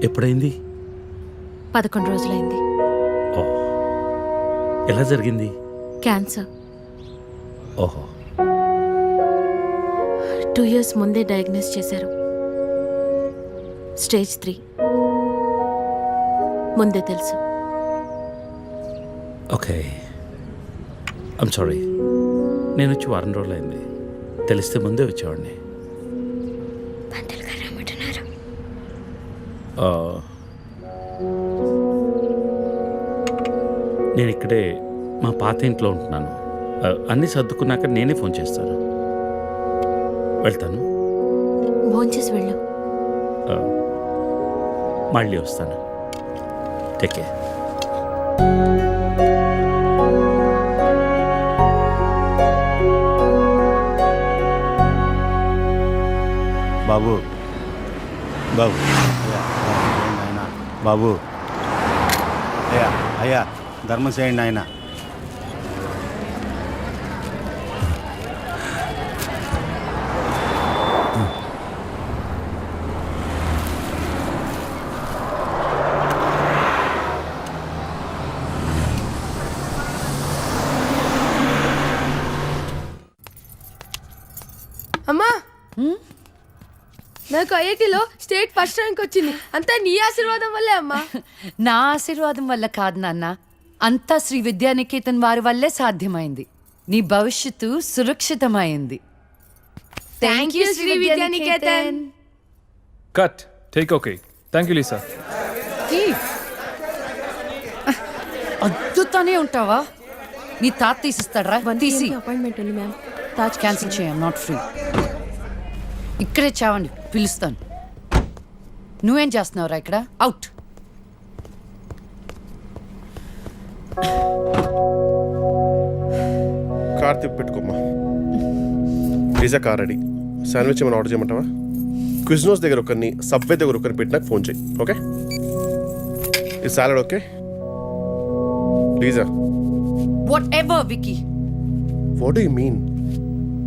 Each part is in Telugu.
ఎప్పుడైంది? 11 రోజులైంది. ఓ, ఎలా జరిగింది? క్యాన్సర్. ఓహో. 2 years ముందే డయాగ్నోస్ చేశారు. స్టేజ్ 3. ముందే తెలుసు. Okay, I'm sorry. నేను వచ్చి వారం రోజులైంది. తెలిస్తే ముందే వచ్చేవాడిని. నేను ఇక్కడే మా పాత ఇంట్లో ఉంటున్నాను. అన్నీ సర్దుకున్నాక నేనే ఫోన్ చేస్తాను. వెళ్తాను. భోంచేసి వెళ్ళు. మళ్ళీ వస్తాను. Take care. బాబు బాబు ఆయన బాబు అయ్యా అయ్యా ధర్మం చేయండి ఆయన. అమ్మా, నాకు ఐఐటిలో స్టేట్ ఫస్ట్ ర్యాంక్ వచ్చింది. అంతా నీ ఆశీర్వాదం వల్లే అమ్మా. నా ఆశీర్వాదం వల్ల కాదు నాన్న, అంతా శ్రీ విద్యానికేతన్ వారి వల్లే సాధ్యమైంది. నీ భవిష్యత్తు సురక్షితమైంది. Thank you Sri Vidyanikethan. Cut. Take okay. Thank you, Lisa. అద్దుతానే ఉంటావా? నీ తాత తీసిస్తాడరా? తీసి అపాయింట్మెంట్ ఉంది మ్యామ్. తాజ్ క్యాన్సిల్ చేయం, నాట్ ఫ్రీ. ఇక్కడే చావండి, పిలుస్తాను. నువ్వేం చేస్తున్నావురా ఇక్కడ? అవుట్. కార్ తిప్పి పెట్టుకోమ్మా. Pizza car ready. శాండ్విచ్ ఏమైనా ఆర్డర్ చేయమంటావా? క్విజ్నోస్ దగ్గర ఒకరిని, సబ్వే దగ్గర ఒకరిని పెట్టి నాకు ఫోన్ చేయి. ఓకే? ఈ salad okay? Pizza. Whatever, Vicky. What do you mean?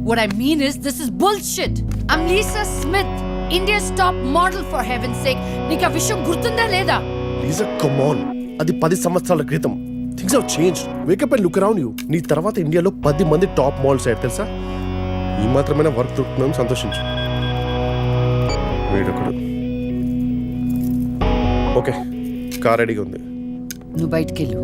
What I mean is, this is bullshit. I'm Lisa Smith, India's top model, for heaven's sake. నీకు ఆ విషయం గుర్తుందా లేదా? లీజా, కమ్ ఆన్. అది 10 సంవత్సరాల క్రితం. Things have changed. Wake up and look around you. నీ తర్వాత ఇండియాలో 10 మంది టాప్ మోడల్స్ అయ్యారు తెలుసా? ఈ మాత్రమైనా వర్క్ దొరుకుతుందని సంతోషించు. వీడొకడు. ఓకే, కార్ రెడీగా ఉంది. నువ్వు బయటికెళ్ళు.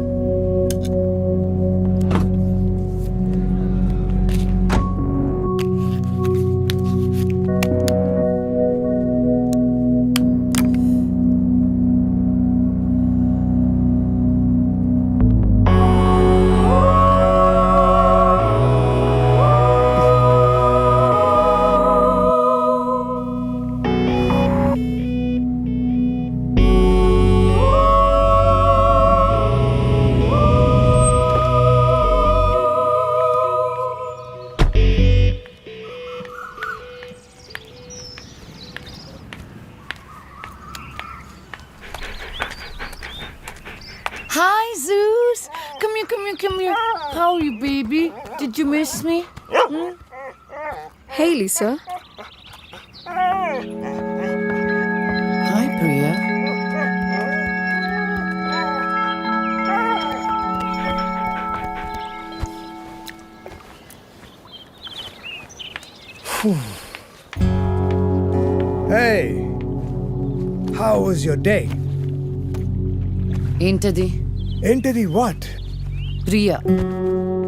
Hi, Zeus. Come here, come here, come here. How are you, baby? Did you miss me? Hey Lisa. Hi, Priya. Hey, how was your day? ఏంటది? Entity what? ప్రియా.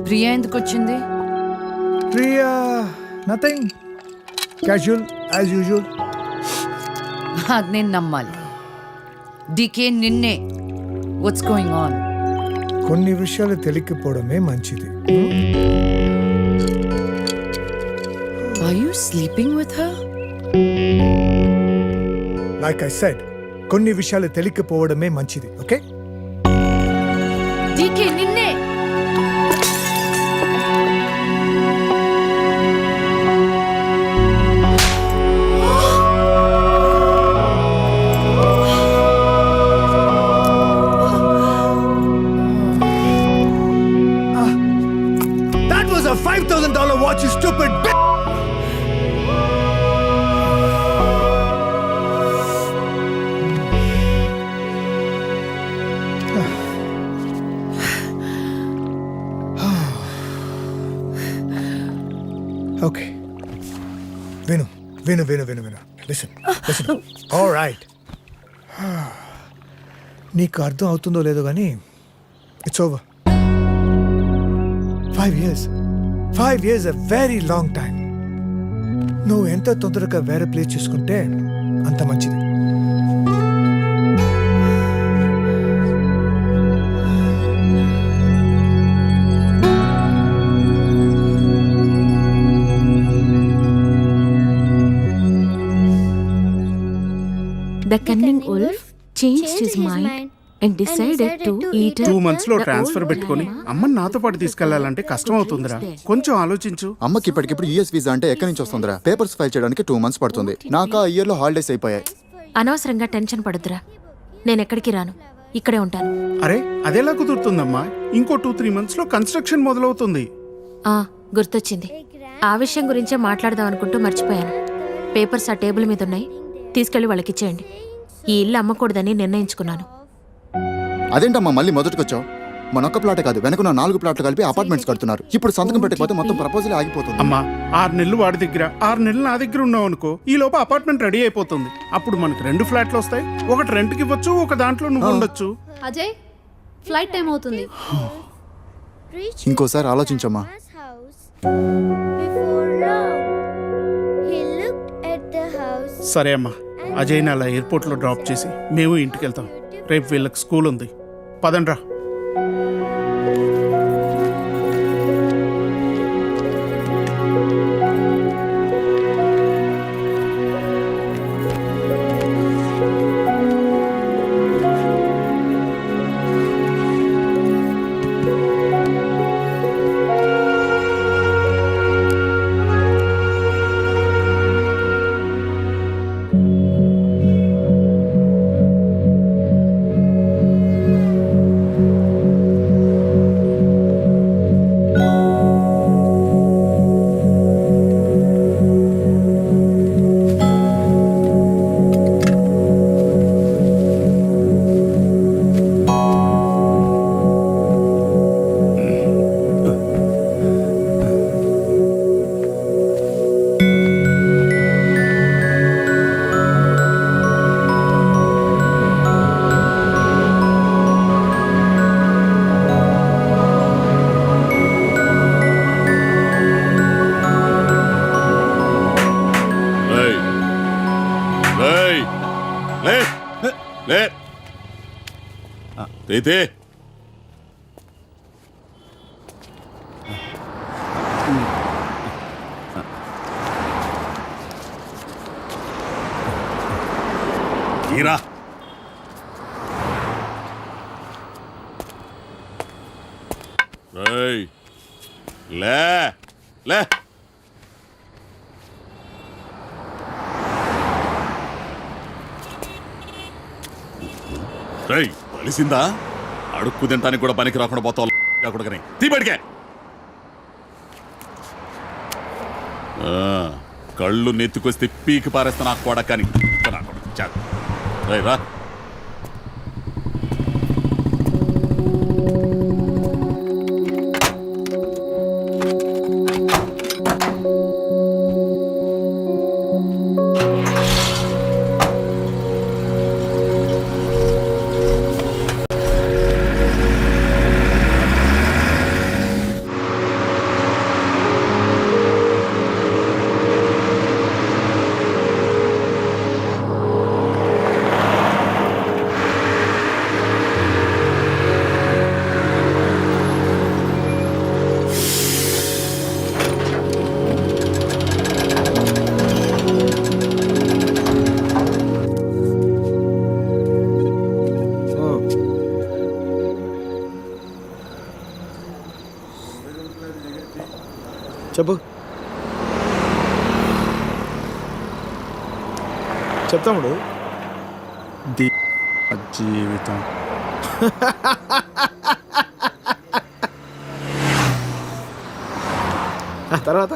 ప్రియా ఎందుకు వచ్చింది? Priya, nothing. Casual, as usual. అది నేను నమ్మాలి. డీకే నిన్నే. What's going on? కొన్ని విషయాలు తెలియకపోవడమే మంచిది. Are you sleeping with her? Like I said, కొన్ని విషయాలు తెలియకపోవడమే మంచిది. ఓకే? డీకే నిన్నే. That was a $5,000 watch, you stupid bitch! విను విను విను విను లిసన్ లిసన్ ఆల్ రైట్ నీకు అర్థం అవుతుందో లేదో కానీ it's over 5 years a very long time. నువ్వు ఎంత తొందరగా వేరే ప్లేస్ చూసుకుంటే అంత మంచిది. The cunning wolf changed his mind and decided to eat 2 months లో the ట్రాన్స్ఫర్ old పెట్టుకొని llama. అమ్మని నాతో పాటు తీసుకెళ్లాలంటే కష్టం అవుతుందిరా. కొంచెం ఆలోచించు. అమ్మకి ఇప్పటికిప్పుడు యూఎస్ వీసా అంటే ఎక్కడి నుంచి వస్తుందిరా? పేపర్స్ ఫైల్ చేయడానికి 2 months పడుతుంది. నాకు ఆ ఇయర్ లో హాలిడేస్ అయిపోయాయి. అనవసరంగా టెన్షన్ పడొద్దురా. నేను ఎక్కడికి రాను, ఇక్కడే ఉంటాను. అరే అదెలా కుదురుతుందమ్మా? ఇంకో 2-3 months లో కన్స్ట్రక్షన్ మొదలవుతుంది. ఆ గుర్తొచ్చింది. ఆ విషయం గురించే మాట్లాడదాం అనుకుంటూ మర్చిపోయాను. పేపర్స్ ఆ టేబుల్ మీద ఉన్నాయి, తీసుకెళ్లి వాళ్ళకి ఇచ్చేయండి. ఈ ఇల్లు అమ్మకూడదని నిర్ణయించుకున్నాను. అదేంటమ్మా మళ్ళీ మొదటికొచ్చావు? మన ఒక్క ప్లాట్ కాదు, వెనక 4 ప్లాట్లు కలిపి అపార్ట్మెంట్స్ కడుతున్నారు. ఇప్పుడు సంతకం పెట్టకపోతే మొత్తం ప్రపోజల్ ఆగిపోతుంది. అమ్మా 6 నెలలు వాడి దగ్గర 6 నెలలు నా దగ్గర ఉన్నావు అనుకో, ఈ లోపు అపార్ట్మెంట్ రెడీ అయిపోతుంది. అప్పుడు మనకి 2 ఫ్లాట్లు వస్తాయి. ఒకటి రెంట్కి ఇవ్వచ్చు, ఒక దాంట్లో నువ్వు ఉండొచ్చు. అజయ్ ఫ్లైట్ టైం అవుతుంది. ఇంకోసారి ఆలోచించమ్మా. సరే అమ్మా, అజయ్ని అలా ఎయిర్పోర్ట్లో డ్రాప్ చేసి మేము ఇంటికి వెళ్తాం. రేపు వీళ్ళకి స్కూల్ ఉంది. పదండ్రా. తీరా లే లే కలిసిందా? అడుక్కు తింటానికి కూడా పనికి రాకుండా పోతావు. తీబడికే కళ్ళు నెత్తుకొస్తే పీకి పారేస్తా నాకు కొడకని. రా చెప్పు. చెప్తాముడు. జీవితం తర్వాత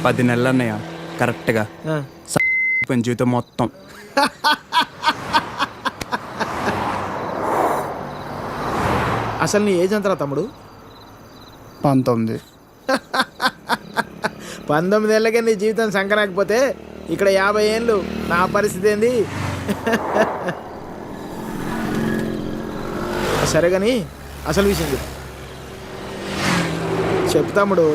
10 నెలలు అన్నయ్య కరెక్ట్గా జీవితం మొత్తం. అసలు నీ ఏజ్ ఎంతరా తమ్ముడు? 19. 19 ఏళ్ళకే నీ జీవితం సంకరాకపోతే ఇక్కడ 50 ఏళ్ళు నా పరిస్థితి ఏంది? సరే కానీ అసలు విషయం చెప్పు తమ్ముడు.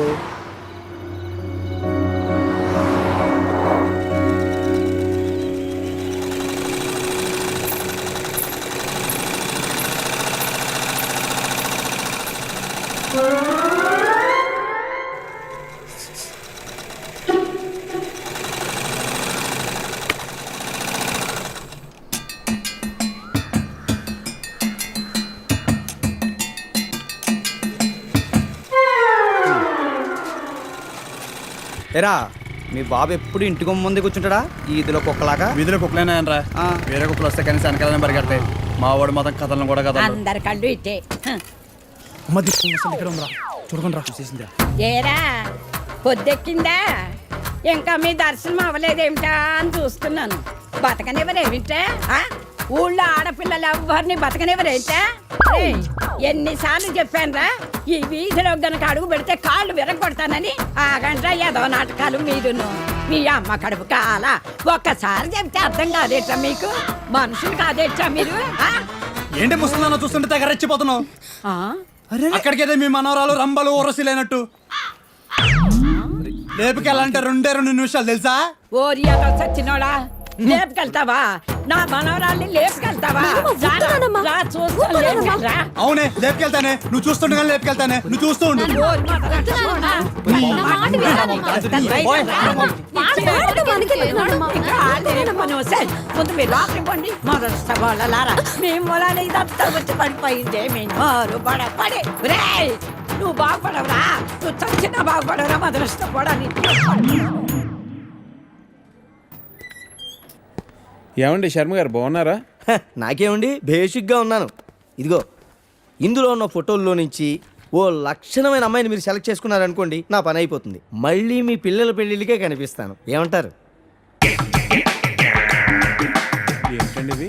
ఎరా మీ బాబు ఎప్పుడు ఇంటికి ముందే కూర్చుంటాడా ఈ ఇదిలో కుక్కలాగా? వీధిలో కుక్కలేనాయనరా, వేరే కుక్కలు వస్తే కనీసం వెనకాలని పరిగెడతాయి. మా వాడు మొత్తం కథలను కూడా కథ అందరి కళ్ళు ఇట్టే. చూడకుండా రా చూసేసిందా. ఏరా పొద్దెక్కిందా? ఇంకా మీ దర్శనం అవ్వలేదేమిటా అని చూస్తున్నాను. బతకనివ్వరేమిటా? ఊళ్ళో ఆడపిల్లలు ఎవరిని బతకనివ్వరేంటా? ఎన్నిసార్లు చెప్పానురా, ఈ వీధిలో గనక అడుగు పెడితే కాళ్ళు విరగొడతానని. ఆగండ్రా ఏదో నాటకాలు మీరును. మీ అమ్మ కడుపు కాల ఒక్కసారి చెప్తే అర్థం కాదేట్రా మీకు? మనుషులు కాదేట్రా మీరు? ఏంటి ముసలిదాన్ని చూస్తుంటే తెగ రెచ్చిపోతున్నావు? అక్కడికైతే మీ మనవరాలు రంబలు ఊరసిలేనట్టు లేపుకెళ్ళాలంటే 2 నిమిషాలు తెలుసా? ఓరియాతో సచ్చినోడా, లేపుకెళ్తావా? నా మనవరాల్ని లేపుకెళ్తావా? అవునే లేపుకెళ్తానే, నువ్వు చూస్తుండగా లేపుకెళ్తానే, నువ్వు చూస్తూ ఉండు. ముందు మీరు లోపలికి పోండి. మొదటి వాళ్ళలారా మీ మూలాన్ని ఇదంతా వచ్చి పడిపోయిందే. పడి నువ్వు బాగుపడవురా, నువ్వు చచ్చినా బాగుపడవురా. మొదలష్టపోవడానికి ఏమండి శర్మ గారు బాగున్నారా? నాకేమండి బేసిక్గా ఉన్నాను. ఇదిగో ఇందులో ఉన్న ఫోటోల్లో నుంచి ఓ లక్షణమైన అమ్మాయిని మీరు సెలెక్ట్ చేసుకున్నారనుకోండి, నా పని అయిపోతుంది. మళ్ళీ మీ పిల్లల పెళ్ళిళ్ళకే కనిపిస్తాను. ఏమంటారు? ఏంటండి ఇవి?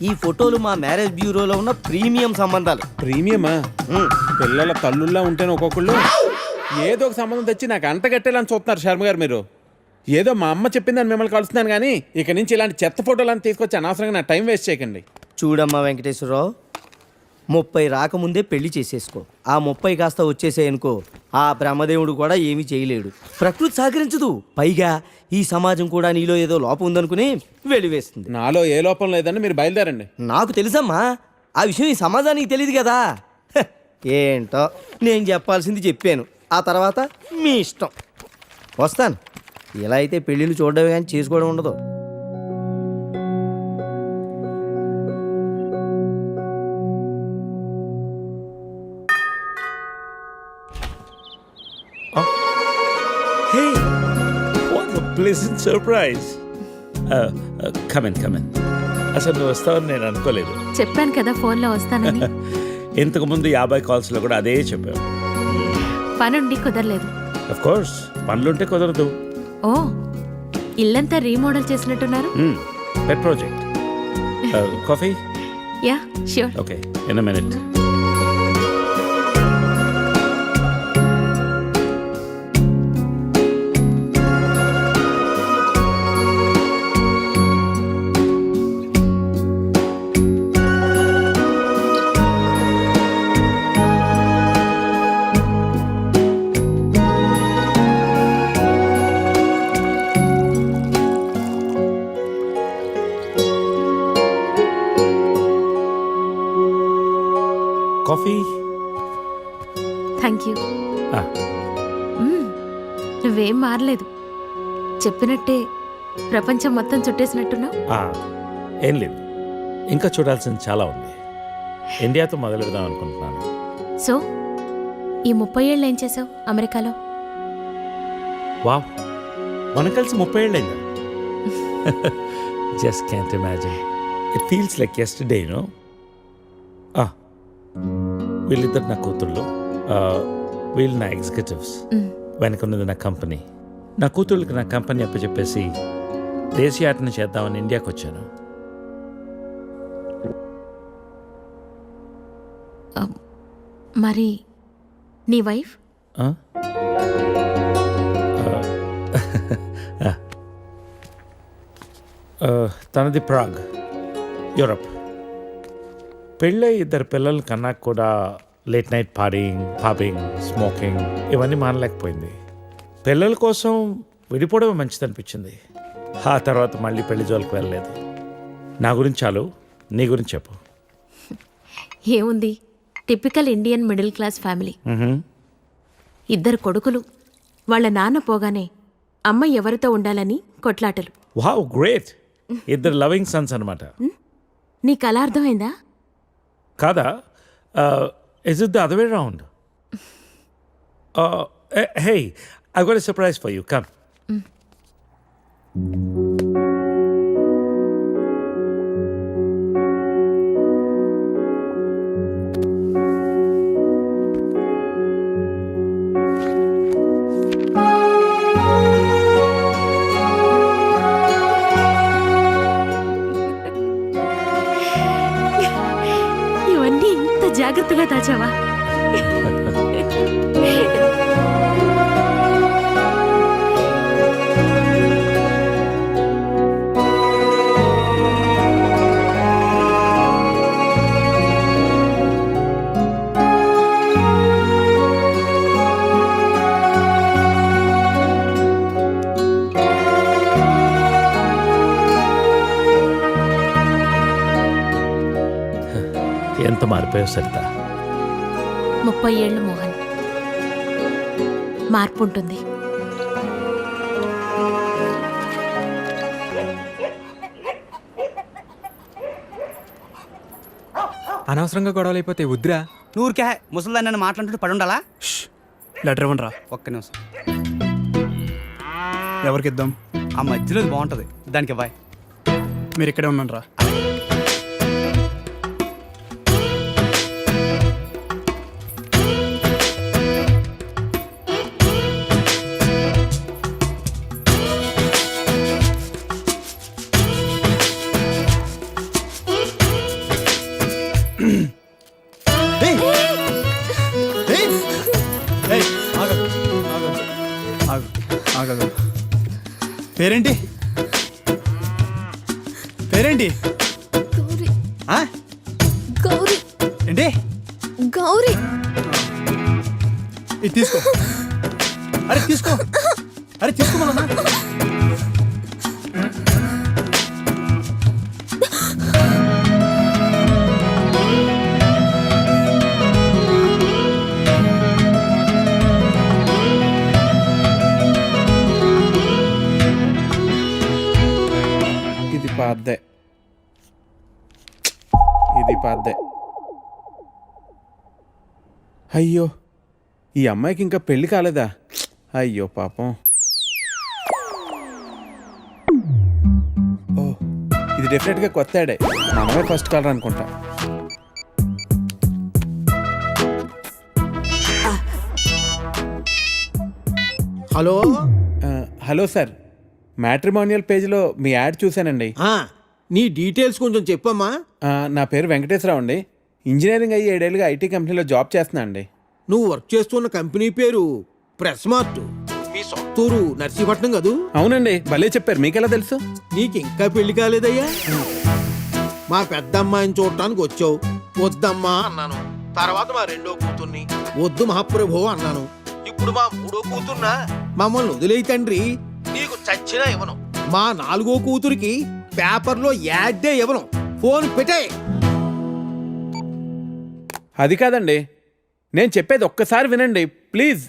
ఈ ఫోటోలు మా మ్యారేజ్ బ్యూరోలో ఉన్న ప్రీమియం సంబంధాలు. ప్రీమియమా? పిల్లల తల్లుల్లా ఉంటేనే ఒక్కొక్కళ్ళు ఏదో ఒక సంబంధం తెచ్చి నాకు అంట కట్టేలా చూస్తున్నారు శర్మ గారు మీరు. ఏదో మా అమ్మ చెప్పిందని మిమ్మల్ని కలుస్తున్నాను కానీ ఇక నుంచి ఇలాంటి చెత్త ఫోటోలను తీసుకొచ్చి అనవసరంగా నా టైం వేస్ట్ చేయకండి. చూడమ్మా వెంకటేశ్వరరావు, 30 రాకముందే పెళ్లి చేసేసుకో. ఆ 30 కాస్త వచ్చేసేయనుకో, ఆ బ్రహ్మదేవుడు కూడా ఏమీ చేయలేడు. ప్రకృతి సహకరించదు. పైగా ఈ సమాజం కూడా నీలో ఏదో లోపం ఉందనుకుని వెలివేస్తుంది. నాలో ఏ లోపం లేదని మీరు బయలుదేరండి. నాకు తెలుసమ్మా, ఆ విషయం ఈ సమాజానికి తెలియదు కదా. ఏంటో నేను చెప్పాల్సింది చెప్పాను, ఆ తర్వాత మీ ఇష్టం. వస్తాను. ఇలా అయితే పెళ్ళిళ్ళు చూడడమే కానీ చేసుకోవడం ఉండదు. Hey, what a pleasant surprise. Come in. అసలు నువ్వు వస్తావని నేను అనుకోలేదు. చెప్పాను కదా ఫోన్లో వస్తానని. ఇంతకుముందు 50 కాల్స్లో కూడా అదే చెప్పావు. పనుండి కుదరలేదు. ఆఫ్ కోర్స్ పనులుంటే కుదరదు. ఓ, ఇల్లంతా రీమోడల్ చేసినట్టున్నారు. పెట్ project. Coffee? Yeah sure. Okay, in a minute. Coffee? Thank you. నువ్వేం మారలేదు. చెప్పినట్టే ప్రపంచం మొత్తం చుట్టేసినట్టున్నావు. ఏం లేదు, ఇంకా చూడాల్సింది చాలా ఉంది. ఇండియాతో మొదలెడదాం అనుకుంటున్నాను. సో ఈ 30 ఏళ్ళు ఏం చేసావు అమెరికాలో? వావ్, మనం కలిసి 30 ఏళ్ళైందా? Just can't imagine. It feels like yesterday, you know. వీళ్ళిద్దరు నా కూతుళ్ళు, వీళ్ళు నా ఎగ్జిక్యూటివ్స్. వెనకున్నది నా కంపెనీ. నా కూతుళ్ళకి నా కంపెనీ అప్పచెప్పేసి దేశీయాటన చేద్దామని ఇండియాకి వచ్చాను. మరి నీ వైఫ్? తనది ప్రాగ్, యూరప్. పెళ్ళై 2 పిల్లలు కన్నా కూడా లేట్ నైట్ పాపింగ్, స్మోకింగ్ ఇవన్నీ మానలేకపోయింది. పిల్లల కోసం విడిపోవడమే మంచిది అనిపించింది. ఆ తర్వాత మళ్ళీ పెళ్లి జోలికి వెళ్ళలేదు. నా గురించి చాలు, నీ గురించి చెప్పు. ఏముంది, typical Indian middle class family. 2 కొడుకులు. వాళ్ళ నాన్న పోగానే అమ్మ ఎవరితో ఉండాలని కొట్లాటలు. Wow, great. 2 లవింగ్ సన్స్ అనమాట. నీకు అలా అర్థమైందా? కాదా? Is it the other way round? Hey, I got a surprise for you. Come. ఇవన్నీ ఇంత జాగ్రత్తగా దాచావా? ఎంత మారిపోయావు సరిత. 30 ఏళ్ళు మోహన్. మార్పు ఉంటుంది. అనవసరంగా గొడవలు అయిపోతే వద్దురా. నూరికే ముసలిదాన్ని నన్ను మాట్లాడుతూ పడి ఉండాలా? లెటర్ ఇవ్వండి రా. ఒక్క నిమిషం. ఎవరికి ఇద్దాం? ఆ మధ్యలో బాగుంటది, దానికి ఇవ్వాలి. మీరు ఇక్కడే ఉండండి రా. పేరేంటి? పేరేంటి? గౌరీ. ఏంటి? గౌరీ. ఇది తీసుకో. అరే తీసుకో. అరే తీసుకోమన్నా. ఇది పాద్దే. అయ్యో, ఈ అమ్మాయికి ఇంకా పెళ్లి కాలేదా? అయ్యో పాపం. ఓ, ఇది డెఫినెట్గా కొత్త యాడే. మనమే ఫస్ట్ కాలర్ అనుకుంటా. హలో. హలో సార్, మ్యాట్రిమోనియల్ పేజ్లో మీ యాడ్ చూశానండి. నీ డీటెయిల్స్ కొంచెం చెప్పమ్మా. నా పేరు వెంకటేశ్వరరావు అండి. ఇంజనీరింగ్ అయ్యి 7 ఏళ్ళుగా ఐటీ కంపెనీలో జాబ్ చేస్తున్నా అండి. నువ్వు వర్క్ చేస్తున్న కంపెనీ పేరు ప్రెస్ మార్ట్. మీ సొంతూరు నర్సీపట్నం కదూ? అవునండి, భలే చెప్పారు. మీకెలా తెలుసు? నీకు ఇంకా పెళ్లి కాలేదయ్యా? మా పెద్ద అమ్మాయిని చూడటానికి వచ్చావు. వద్దమ్మా అన్నాను. తర్వాత మా 2వ కూతుర్ని వద్దు మహాప్రభు అన్నాను. ఇప్పుడు మా 3వ కూతుర్నా? మమ్మల్ని వదిలేయి తండ్రి, నీకు చచ్చినా ఇవ్వను. మా 4వ కూతురికి పేపర్లో యాడ్డే ఇవ్వను. ఫోన్ పెట్టే. అది కాదండి, నేను చెప్పేది ఒక్కసారి వినండి ప్లీజ్.